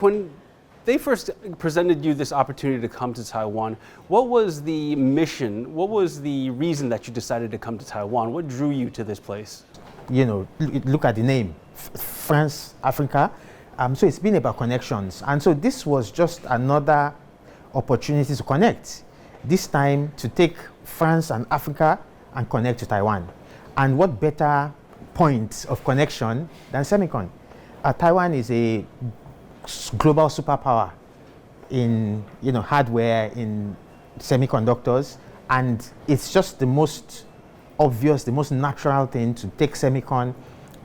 When they first presented you this opportunity to come to Taiwan, what was the mission? What was the reason that you decided to come to Taiwan? What drew you to this place? You know, look at the name, France, Africa. So it's been about connections. And so this was just another opportunity to connect. This time to take France and Africa and connect to Taiwan. And what better point of connection than SEMICON? Taiwan is a global superpower in hardware, in semiconductors, and it's just the most obvious, the most natural thing to take SEMICON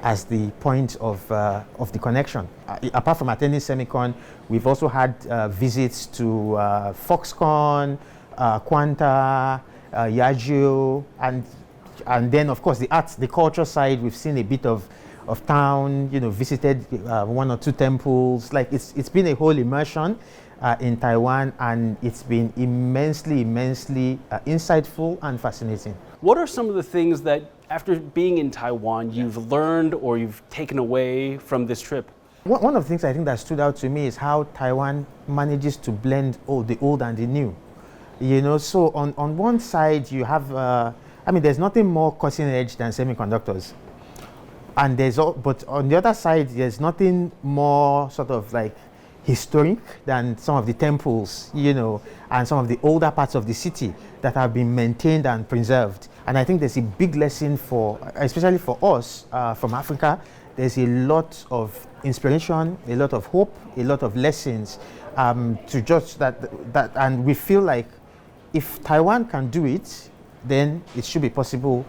as the point of the connection. Apart from attending SEMICON, we've also had visits to Foxconn, Quanta, Yageo, and then of course the arts, the culture side. We've seen a bit of town, visited one or two temples. Like it's been a whole immersion in Taiwan, and it's been immensely insightful and fascinating. What are some of the things that, after being in Taiwan, you've learned or you've taken away from this trip? One of the things I think that stood out to me is how Taiwan manages to blend the old and the new. So on one side you have, there's nothing more cutting edge than semiconductors. And but on the other side, there's nothing more sort of like historic than some of the temples, and some of the older parts of the city that have been maintained and preserved. And I think there's a big lesson especially for us from Africa. There's a lot of inspiration, a lot of hope, a lot of lessons to judge that, and we feel like if Taiwan can do it, then it should be possible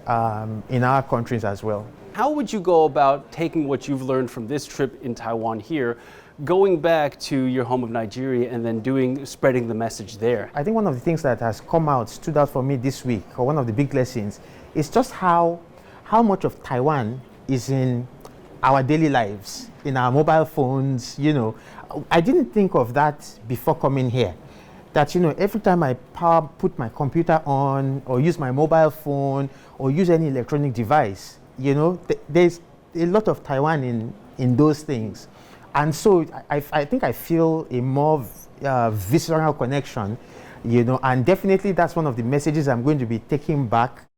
in our countries as well. How would you go about taking what you've learned from this trip in Taiwan here, going back to your home of Nigeria and then spreading the message there? I think one of the things that has stood out for me this week, or one of the big lessons, is just how much of Taiwan is in our daily lives, in our mobile phones. I didn't think of that before coming here. That every time I put my computer on, or use my mobile phone, or use any electronic device, there's a lot of Taiwan in those things. And so I think I feel a more visceral connection, and definitely that's one of the messages I'm going to be taking back